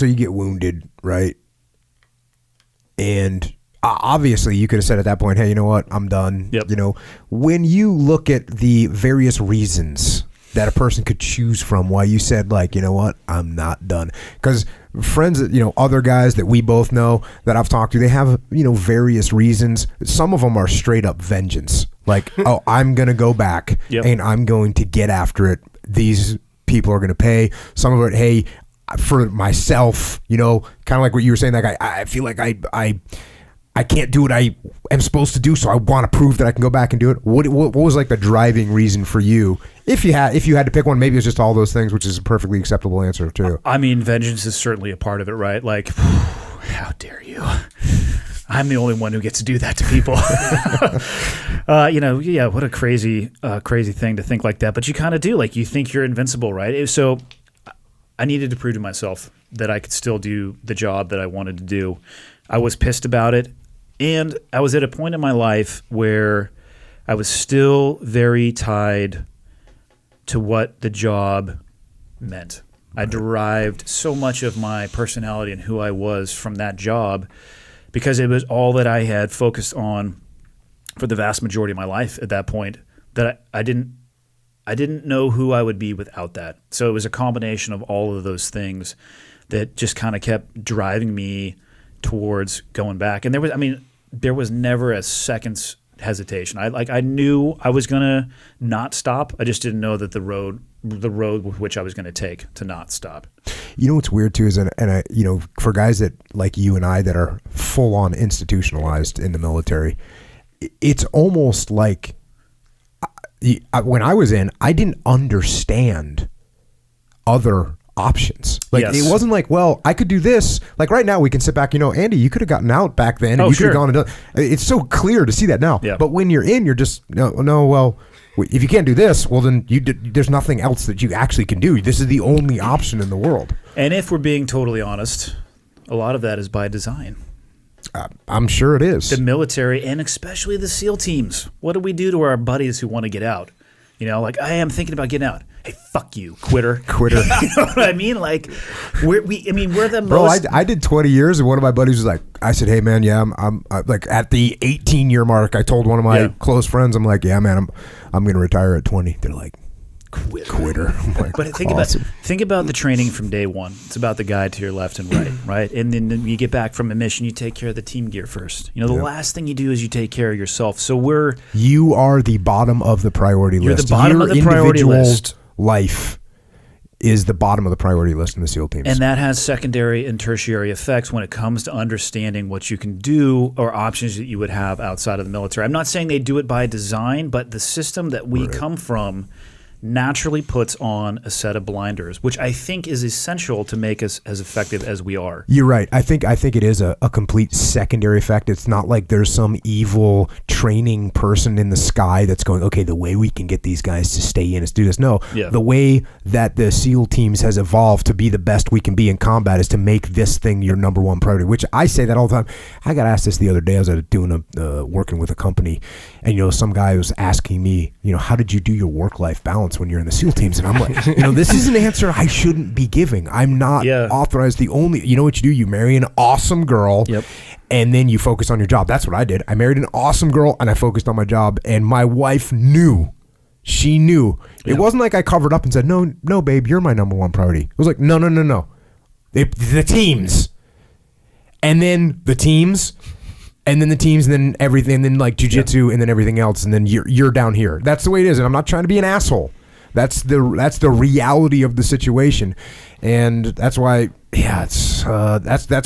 you get wounded, right? And obviously you could have said at that point, hey, you know what? I'm done. Yep. You know, when you look at the various reasons that a person could choose from why you said, like, you know what, I'm not done. Because friends, you know, other guys that we both know that I've talked to, they have, you know, various reasons. Some of them are straight up vengeance. Like, oh, I'm going to go back and I'm going to get after it. These people are going to pay. Some of it, hey, for myself, you know, kind of like what you were saying, like, I feel like I can't do what I am supposed to do, so I want to prove that I can go back and do it. What was like the driving reason for you? If you had to pick one, maybe it's just all those things, which is a perfectly acceptable answer too. I mean, vengeance is certainly a part of it, right? Like, how dare you? I'm the only one who gets to do that to people. You know, yeah, what a crazy thing to think like that. But you kind of do. Like, you think you're invincible, right? So I needed to prove to myself that I could still do the job that I wanted to do. I was pissed about it. And I was at a point in my life where I was still very tied to what the job meant. I derived so much of my personality and who I was from that job because it was all that I had focused on for the vast majority of my life at that point, that I didn't know who I would be without that. So it was a combination of all of those things that just kind of kept driving me towards going back. And there was never a second's hesitation. I knew I was gonna not stop. I just didn't know that the road with which I was gonna take to not stop. You know what's weird too is, and I, you know, for guys that like you and I that are full on institutionalized in the military, it's almost like when I was in, I didn't understand other options. Like, It wasn't like, well, I could do this. Like right now we can sit back, you know, Andy, you could have gotten out back then and you could have gone and done. It's so clear to see that now. Yeah. But when you're in, you're just, no, well, if you can't do this, well then there's nothing else that you actually can do. This is the only option in the world. And if we're being totally honest, a lot of that is by design. I'm sure it is. The military, and especially the SEAL teams. What do we do to our buddies who want to get out? You know, like, I am thinking about getting out. Hey, fuck you, quitter. You know what I mean? Like, we're the most. Bro, I did 20 years, and one of my buddies was like, I said, hey man, yeah, I'm like at the 18-year mark. I told one of my close friends, I'm like, yeah, man, I'm going to retire at 20. They're like, quitter. Like, but think about the training from day one. It's about the guy to your left and right? And then you get back from a mission, you take care of the team gear first. You know, the last thing you do is you take care of yourself. So you are the bottom of the priority list. You're the bottom of the priority list. Life is the bottom of the priority list in the SEAL teams. And that has secondary and tertiary effects when it comes to understanding what you can do or options that you would have outside of the military. I'm not saying they do it by design, but the system that we come from naturally puts on a set of blinders, which I think is essential to make us as effective as we are. You're right. I think it is a complete secondary effect. It's not like there's some evil training person in the sky that's going, okay, the way we can get these guys to stay in is do this. No, the way that the SEAL teams has evolved to be the best we can be in combat is to make this thing your number one priority, which I say that all the time. I got asked this the other day. I was working with a company, and, you know, some guy was asking me, you know, how did you do your work-life balance when you're in the SEAL teams? And I'm like, you know, this is an answer I shouldn't be giving. I'm not authorized. You know what you do? You marry an awesome girl, and then you focus on your job. That's what I did. I married an awesome girl, and I focused on my job, and my wife knew. She knew. It wasn't like I covered up and said, no, babe, you're my number one priority. It was like, no. The teams. And then the teams. And then the teams, and then everything, and then like jiu-jitsu, and then everything else, and then you're down here. That's the way it is, and I'm not trying to be an asshole. That's the reality of the situation, and that's why, that's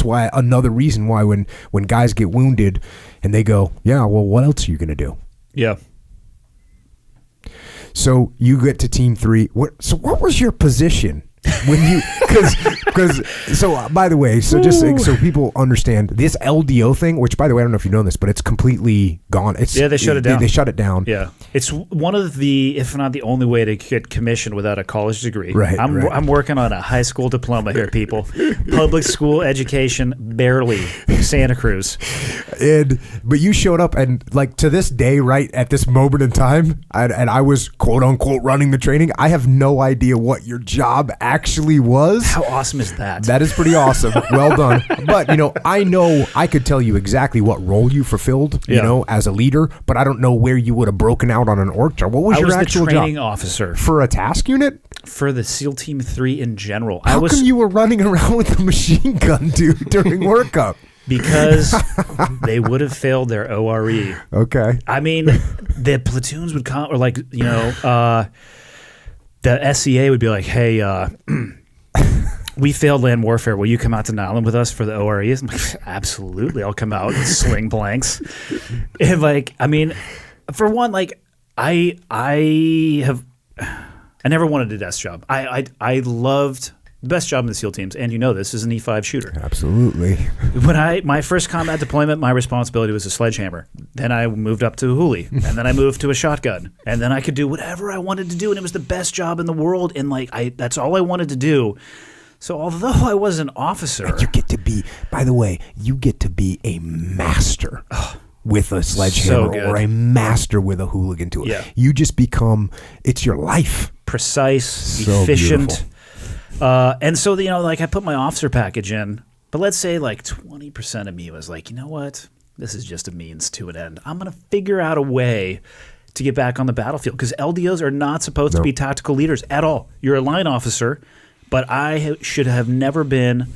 why another reason why when guys get wounded, and they go, yeah, well, what else are you gonna do? Yeah. So you get to Team 3. What was your position when you? Because by the way, so just so people understand, this LDO thing, which by the way I don't know if you know this, but it's completely gone. They shut it down. They shut it down. Yeah, it's one of the, if not the only way to get commissioned without a college degree. Right. I'm working on a high school diploma here, people. Public school education, barely. Santa Cruz. But you showed up, and like to this day, right at this moment in time, and I was quote unquote running the training. I have no idea what your job actually was. How awesome is that? That is pretty awesome. Well done. But I know I could tell you exactly what role you fulfilled, as a leader, but I don't know where you would have broken out on an org chart. What was your actual job? I was the training officer for a task unit. For the SEAL Team 3 in general. How come you were running around with a machine gun, dude, during workup? Because they would have failed their ORE. Okay. I mean, the platoons would come, or like, the SCA would be like, hey, we failed land warfare. Will you come out to Nyland with us for the OREs? I'm like, absolutely. I'll come out and sling blanks. And like, I mean, for one, like, I never wanted a desk job. I loved the best job in the SEAL teams, and this is an E5 shooter. Absolutely. When my first combat deployment, my responsibility was a sledgehammer. Then I moved up to a hoolie, and then I moved to a shotgun, and then I could do whatever I wanted to do, and it was the best job in the world. And like that's all I wanted to do. So although I was an officer, and you get to be, by the way, a master. With a sledgehammer or a master with a hooligan tool. Yeah. You just become, it's your life. Precise, efficient. And so, like I put my officer package in, but let's say like 20% of me was like, you know what? This is just a means to an end. I'm going to figure out a way to get back on the battlefield because LDOs are not supposed to be tactical leaders at all. You're a line officer, but I should have never been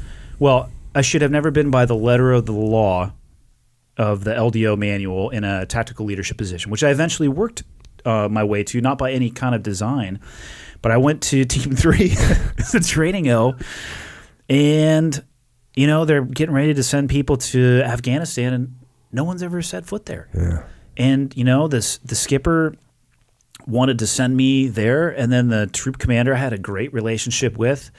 by the letter of the law of the LDO manual in a tactical leadership position, which I eventually worked my way to, not by any kind of design, but I went to Team 3 as a training O, and they're getting ready to send people to Afghanistan, and no one's ever set foot there. Yeah. And the skipper wanted to send me there, and then the troop commander I had a great relationship with.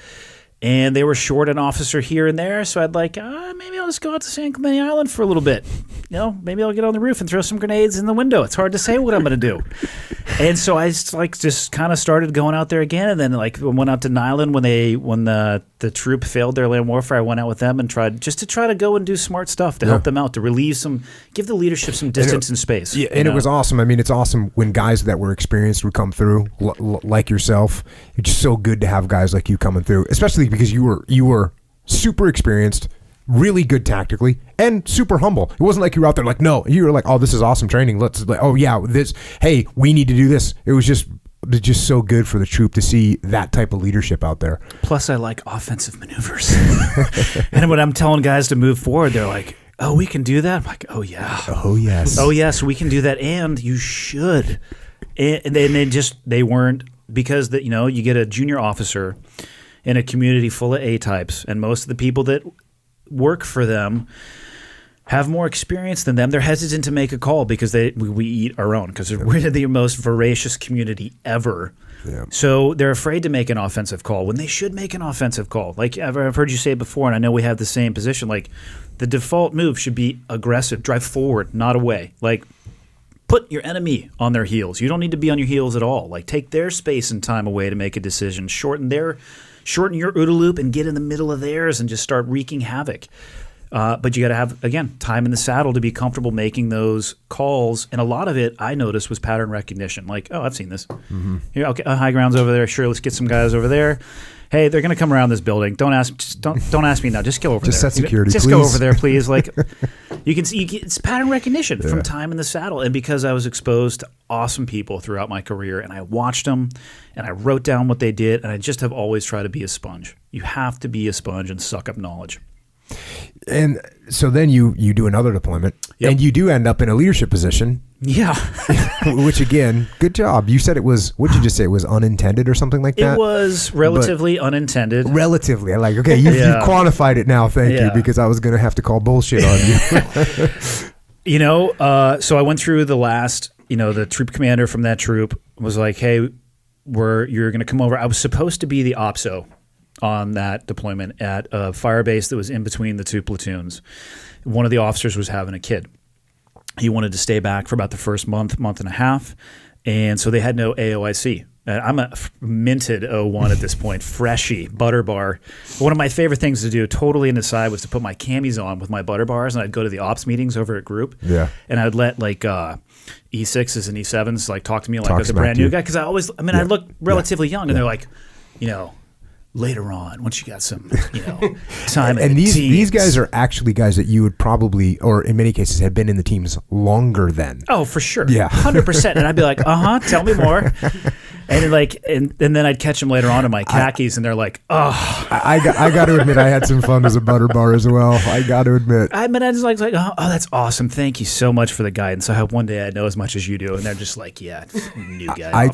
And they were short an officer here and there, so I'd like, maybe I'll just go out to San Clemente Island for a little bit. Maybe I'll get on the roof and throw some grenades in the window. It's hard to say what I'm going to do. And so I just kind of started going out there again, and then like went out to Nyland when the troop failed their land warfare. I went out with them and tried to go and do smart stuff to help them out, to give the leadership some distance and space. Yeah, and it was awesome. I mean, it's awesome when guys that were experienced would come through, like yourself. It's just so good to have guys like you coming through, especially because you were super experienced, really good tactically, and super humble. It wasn't like you were out there like, no, you were like, oh, this is awesome training. Hey, we need to do this. It was just so good for the troop to see that type of leadership out there. Plus, I like offensive maneuvers. And when I'm telling guys to move forward, they're like, oh, we can do that? I'm like, oh, yeah. Oh, yes. Oh, yes, we can do that, and you should. And they weren't, because you get a junior officer in a community full of A-types, and most of the people that work for them have more experience than them. They're hesitant to make a call because we eat our own, because we're the most voracious community ever. Yeah. So they're afraid to make an offensive call when they should make an offensive call. Like I've heard you say it before, and I know we have the same position. Like the default move should be aggressive, drive forward, not away. Like put your enemy on their heels. You don't need to be on your heels at all. Like take their space and time away to make a decision. Shorten your OODA loop and get in the middle of theirs and just start wreaking havoc. But you got to have, again, time in the saddle to be comfortable making those calls. And a lot of it, I noticed, was pattern recognition. Like, oh, I've seen this. Mm-hmm. Here, okay, high ground's over there. Sure, let's get some guys over there. Hey, they're going to come around this building. Don't ask me now. Just go over there. Just set security, Just please. go over there, please. Like, you can see, it's pattern recognition from time in the saddle. And because I was exposed to awesome people throughout my career, and I watched them, and I wrote down what they did, and I just have always tried to be a sponge. You have to be a sponge and suck up knowledge. And so then you do another deployment, and you do end up in a leadership position. Yeah. Which, again, good job. You said it was, what did you just say? It was unintended or something like that? It was relatively unintended. Relatively. I like, okay, you've quantified it now. Thank you, because I was going to have to call bullshit on you. So I went through the last, the troop commander from that troop was like, hey, you're going to come over. I was supposed to be the OPSO on that deployment at a fire base that was in between the two platoons. One of the officers was having a kid. He wanted to stay back for about the first month and a half, and so they had no AOIC. I'm a minted 01 at this point, freshy, butter bar. One of my favorite things to do, totally on the side, was to put my camis on with my butter bars, and I'd go to the ops meetings over at Group. Yeah. And I'd let like E6s and E7s like talk to me like I was a brand new guy. Because I look relatively young, and they're like, later on, once you got some, time. And these guys are actually guys that you would probably, or in many cases, have been in the teams longer than. Oh, for sure. Yeah. 100%. And I'd be like, tell me more. And then I'd catch them later on in my khakis, and they're like, oh. I got to admit, I had some fun as a butter bar as well. I got to admit. I was like, oh, that's awesome. Thank you so much for the guidance. I hope one day I know as much as you do. And they're just like, yeah, new guy. I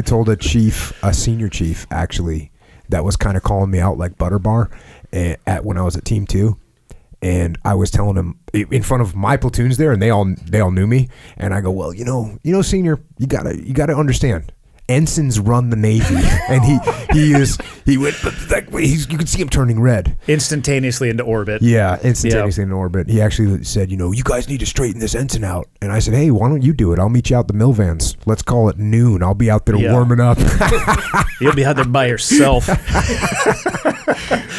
told a chief, a senior chief, actually, that was kind of calling me out like butter bar when I was at Team 2. And I was telling him in front of my platoons there, and they all knew me. And I go, well, senior, you gotta understand, ensigns run the Navy, and he went, you can see him turning red instantaneously into orbit. Yeah, instantaneously into orbit. He actually said, you guys need to straighten this ensign out. And I said, hey, why don't you do it? I'll meet you out the Millvans. Let's call it noon. I'll be out there warming up. You'll be out there by yourself.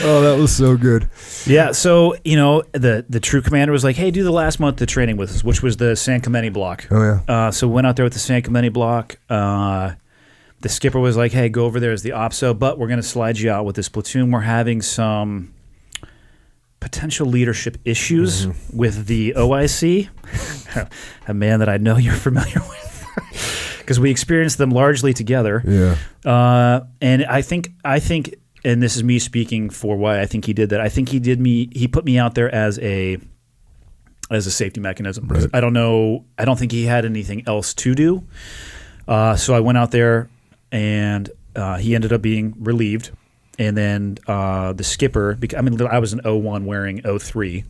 Oh, that was so good. Yeah, so, the true commander was like, hey, do the last month of training with us, which was the San Clemente block. Oh, yeah. So we went out there with the San Clemente block. The skipper was like, hey, go over there as the OPSO, but we're going to slide you out with this platoon. We're having some potential leadership issues with the OIC, a man that I know you're familiar with, because we experienced them largely together. Yeah. And I think, and this is me speaking for why I think he did that. I think he put me out there as a safety mechanism. Right. I don't know. I don't think he had anything else to do. So I went out there, and he ended up being relieved. And then the skipper, I was an 01 wearing 03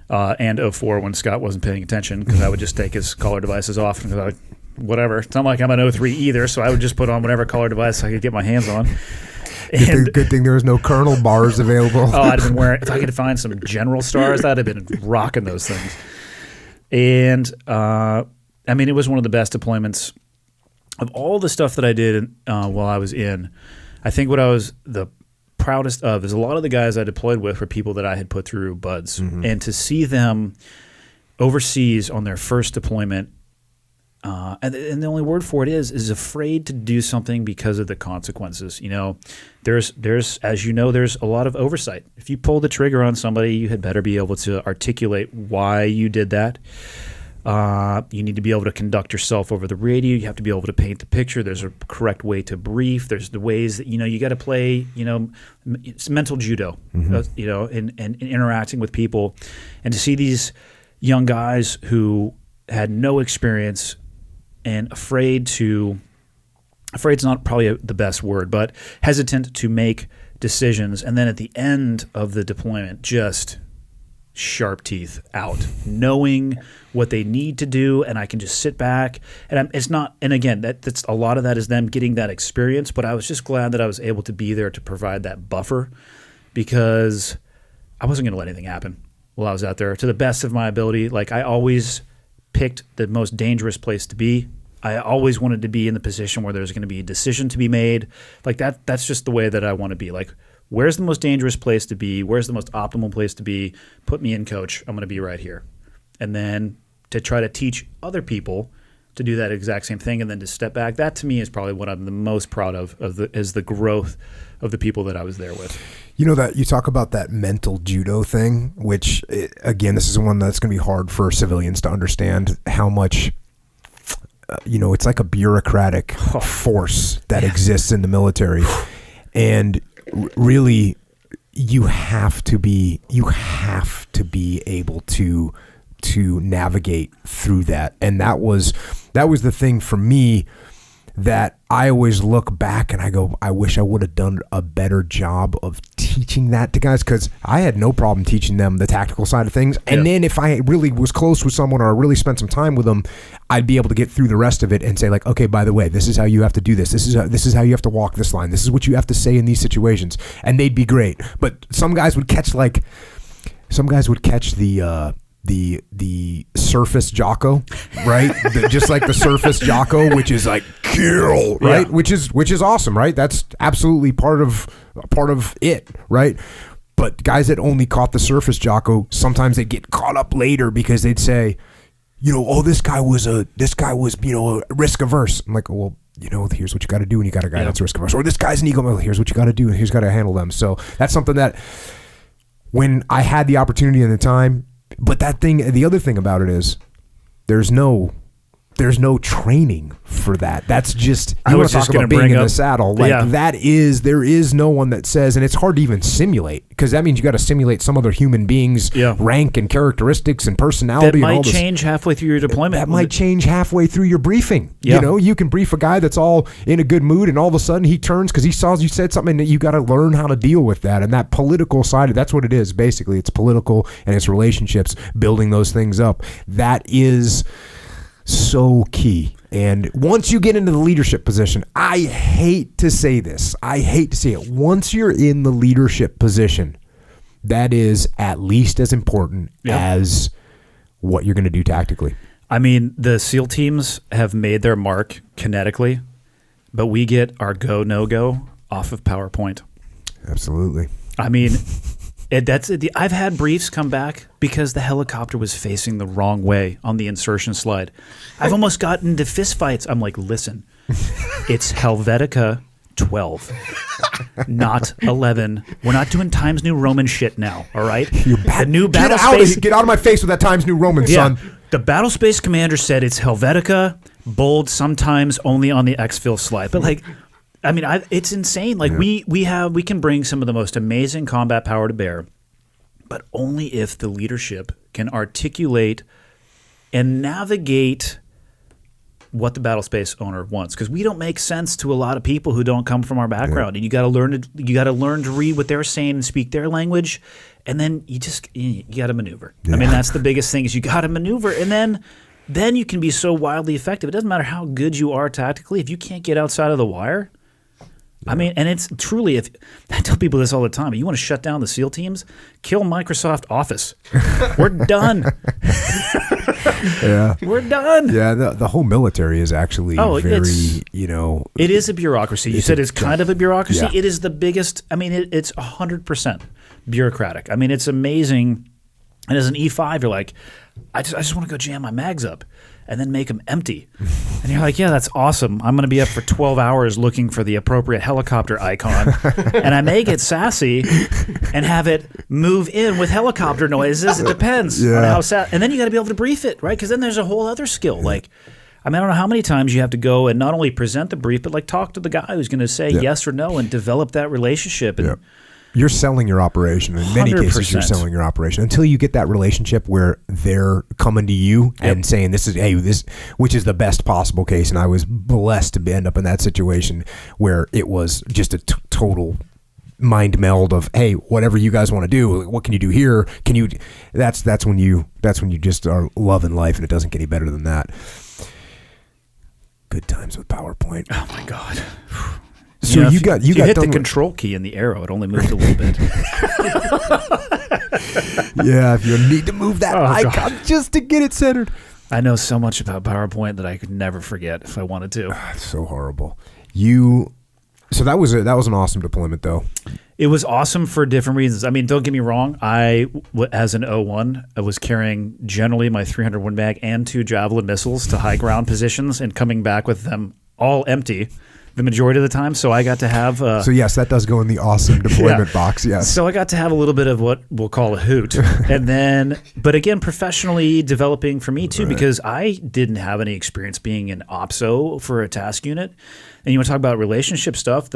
and 04 when Scott wasn't paying attention, because I would just take his collar devices off and whatever. It's not like I'm an 03 either, so I would just put on whatever collar device I could get my hands on. Good thing there was no Colonel bars available. Oh, I'd have been wearing, if I could find some General stars, I'd have been rocking those things. And it was one of the best deployments of all the stuff that I did while I was in. I think what I was the proudest of is a lot of the guys I deployed with were people that I had put through BUDS. And to see them overseas on their first deployment, and the only word for it is afraid to do something because of the consequences. There's as you know, there's a lot of oversight. If you pull the trigger on somebody, you had better be able to articulate why you did that. You need to be able to conduct yourself over the radio. You have to be able to paint the picture. There's a correct way to brief. There's the ways that you got to play. It's mental judo. And interacting with people, and to see these young guys who had no experience and afraid's not probably the best word, but hesitant to make decisions. And then at the end of the deployment, just sharp teeth out, knowing what they need to do. And I can just sit back, and again, that's a lot of that is them getting that experience. But I was just glad that I was able to be there to provide that buffer, because I wasn't going to let anything happen while I was out there to the best of my ability. Like, I always picked the most dangerous place to be. I always wanted to be in the position where there's going to be a decision to be made. Like that's just the way that I want to be. Like, where's the most dangerous place to be? Where's the most optimal place to be? Put me in, coach. I'm going to be right here. And then to try to teach other people to do that exact same thing, and then to step back. That to me is probably what I'm the most proud of is the growth of the people that I was there with. That you talk about that mental judo thing, which again, this is one that's going to be hard for civilians to understand how much, it's like a bureaucratic force that exists in the military. And really, you have to be able to navigate through that. And that was the thing for me that I always look back and I go, I wish I would have done a better job of teaching that to guys, because I had no problem teaching them the tactical side of things. And then if I really was close with someone or I really spent some time with them, I'd be able to get through the rest of it and say, like, okay, by the way, this is how you have to do this. This is how you have to walk this line. This is what you have to say in these situations. And they'd be great. But some guys would catch the the surface Jocko, right? Just like the surface Jocko, which is like kill, right? Yeah. Which is awesome, right? That's absolutely part of it, right? But guys that only caught the surface Jocko, sometimes they get caught up later because they'd say, oh, this guy was risk averse. I'm like, well, here's what you got to do when you got a guy that's risk averse. Or this guy's an ego. Well, here's what you got to do, and here's got to handle them. So that's something that when I had the opportunity and the time. But the other thing about it is there's no training for that. That's just, you want to talk about being in the saddle. Like there is no one that says, and it's hard to even simulate, because that means you got to simulate some other human being's rank and characteristics and personality. That might and all change halfway through your deployment. That might change halfway through your briefing. Yeah. You can brief a guy that's all in a good mood, and all of a sudden he turns because he saw you said something that you got to learn how to deal with that. And that political side, that's what it is. Basically, it's political and it's relationships, building those things up. That is so key. And once you get into the leadership position, I hate to say this, I hate to say it, once you're in the leadership position, that is at least as important as what you're going to do tactically. I mean, the SEAL teams have made their mark kinetically, but we get our go, no-go off of PowerPoint. Absolutely. I mean, I've had briefs come back because the helicopter was facing the wrong way on the insertion slide. I've almost gotten into fistfights. I'm like, listen, it's Helvetica 12, not 11. We're not doing Times New Roman shit now, all right? The new battle space. Get out of my face with that Times New Roman, son. The battle space commander said it's Helvetica, bold, sometimes only on the exfil slide. But like, I mean, it's insane. Like we can bring some of the most amazing combat power to bear, but only if the leadership can articulate and navigate what the battle space owner wants. Because we don't make sense to a lot of people who don't come from our background, and you got to learn to read what they're saying and speak their language, and then you got to maneuver. Yeah. I mean, that's the biggest thing is you got to maneuver, and then you can be so wildly effective. It doesn't matter how good you are tactically if you can't get outside of the wire. I mean, and it's truly, I tell people this all the time, you want to shut down the SEAL teams, kill Microsoft Office. We're done. Yeah. We're done. Yeah, the whole military is actually very, It is a bureaucracy. You said it's kind of a bureaucracy. Yeah. It is the biggest, I mean, it's 100% bureaucratic. I mean, it's amazing. And as an E5, you're like, I just want to go jam my mags up and then make them empty. And you're like, yeah, that's awesome. I'm going to be up for 12 hours looking for the appropriate helicopter icon. And I may get sassy and have it move in with helicopter noises. It depends on how and then you got to be able to brief it, right? Because then there's a whole other skill. Like, I mean, I don't know how many times you have to go and not only present the brief, but like talk to the guy who's going to say yes or no and develop that relationship. And you're selling your operation. In many 100%. Cases, you're selling your operation until you get that relationship where they're coming to you and saying, this, which is the best possible case. And I was blessed to end up in that situation where it was just a total mind meld of, hey, whatever you guys want to do, what can you do here? That's when you just are loving life, and it doesn't get any better than that. Good times with PowerPoint. Oh my God. So you hit the control key in the arrow. It only moved a little bit. Yeah, if you need to move that icon just to get it centered. I know so much about PowerPoint that I could never forget if I wanted to. It's so horrible. So that was an awesome deployment, though. It was awesome for different reasons. I mean, don't get me wrong. As an O1, I was carrying generally my 300 Win Mag and 2 Javelin missiles to high ground positions and coming back with them all empty the majority of the time. So I got to have... so yes, that does go in the awesome deployment box, yes. So I got to have a little bit of what we'll call a hoot. And then, but again, professionally developing for me too, because I didn't have any experience being an OPSO for a task unit. And you want to talk about relationship stuff,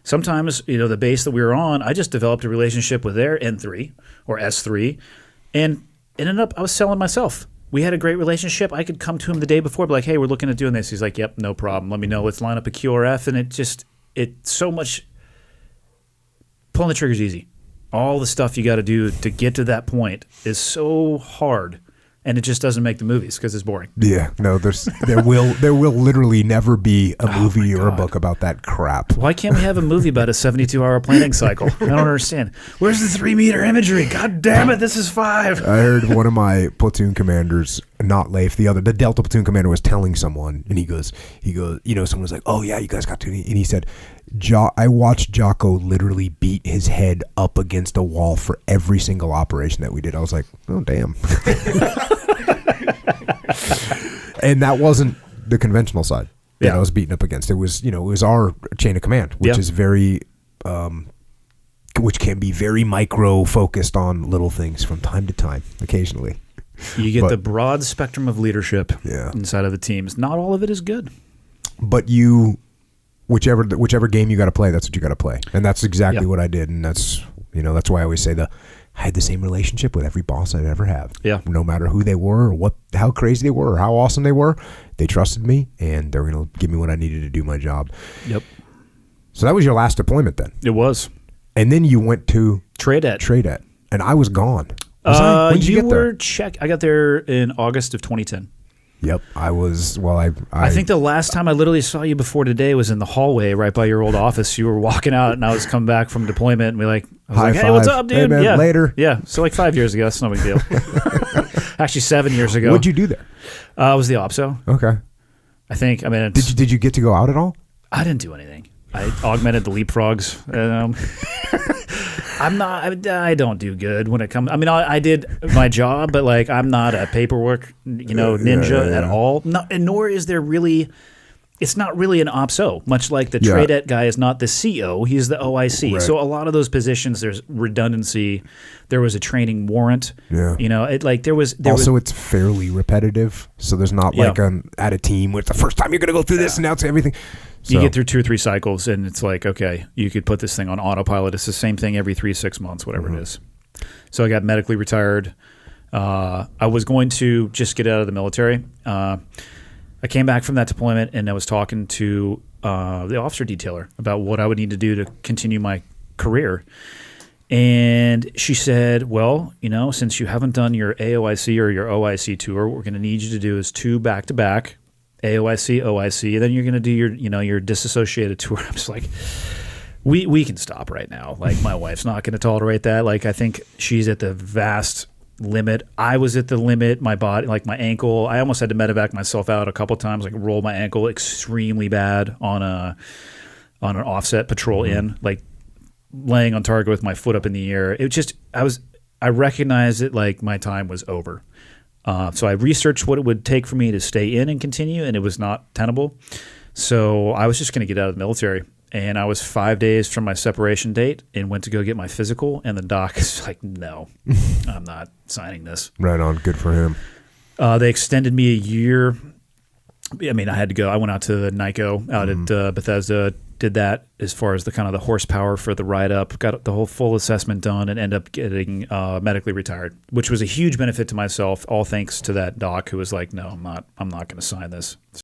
sometimes, the base that we were on, I just developed a relationship with their N3 or S3 and ended up, I was selling myself. We had a great relationship. I could come to him the day before, be like, hey, we're looking at doing this. He's like, yep, no problem. Let me know. Let's line up a QRF. And it's so much, pulling the trigger is easy. All the stuff you got to do to get to that point is so hard. and it just doesn't make the movies because it's boring. Yeah, no, there will literally never be a movie or a book about that crap. Why can't we have a movie about a 72-hour planning cycle? I don't understand. Where's the 3-meter imagery? God damn it, this is 5. I heard one of my platoon commanders, not Leif, the Delta platoon commander, was telling someone, and he goes, someone was like, oh yeah, you guys got to, and he said, I watched Jocko literally beat his head up against a wall for every single operation that we did. I was like, oh damn. And that wasn't the conventional side that I was beating up against. It was our chain of command, which is very, which can be very micro focused on little things from time to time, occasionally. You get the broad spectrum of leadership inside of the teams. Not all of it is good. But whichever game you got to play, that's what you got to play. And that's exactly what I did. And that's why I always say I had the same relationship with every boss I'd ever have. Yeah. No matter who they were or how crazy they were or how awesome they were, they trusted me and they were going to give me what I needed to do my job. Yep. So that was your last deployment then? It was. And then you went to Tradet. And I was gone. When did you get there? I got there in August of 2010. Yep, I was. Well, I think the last time I literally saw you before today was in the hallway right by your old office. You were walking out, and I was coming back from deployment, and we I was like, "Hey, what's up, dude?" Hey, man, later. Yeah. So 5 years ago, that's no big deal. Actually, 7 years ago. What'd you do there? I was the OPSO. Okay. I think. I mean, did you get to go out at all? I didn't do anything. I augmented the leapfrogs. I don't do good when it comes. I mean, I did my job, but I'm not a paperwork, ninja at all. No, and nor is there really. It's not really an OPSO, much like the Tradet guy is not the CO. He's the OIC. Right. So a lot of those positions, there's redundancy. There was a training warrant. Yeah. It's fairly repetitive. So there's not at a team where it's the first time you're going to go through this and now it's everything. So. You get through 2 or 3 cycles, and it's like, okay, you could put this thing on autopilot. It's the same thing every 3-6 months, whatever it is. So I got medically retired. I was going to just get out of the military. I came back from that deployment, and I was talking to the officer detailer about what I would need to do to continue my career. And she said, well, since you haven't done your AOIC or your OIC tour, what we're going to need you to do is 2 back-to-back, AOIC, OIC, and then you're going to do your disassociated tour. I'm just like, we can stop right now. My wife's not going to tolerate that. I think she's at the vast limit. I was at the limit. My body, my ankle, I almost had to medevac myself out a couple of times, roll my ankle extremely bad on an offset patrol in, laying on target with my foot up in the air. It just, I recognized it my time was over. So I researched what it would take for me to stay in and continue, and it was not tenable. So I was just going to get out of the military. And I was 5 days from my separation date and went to go get my physical. And the doc is like, no, I'm not signing this. Right on. Good for him. They extended me a year. I mean, I had to go. I went out to the NICO out at Bethesda, did that as far as the kind of the horsepower for the ride-up, got the whole full assessment done, and ended up getting medically retired, which was a huge benefit to myself, all thanks to that doc who was like, no, I'm not going to sign this.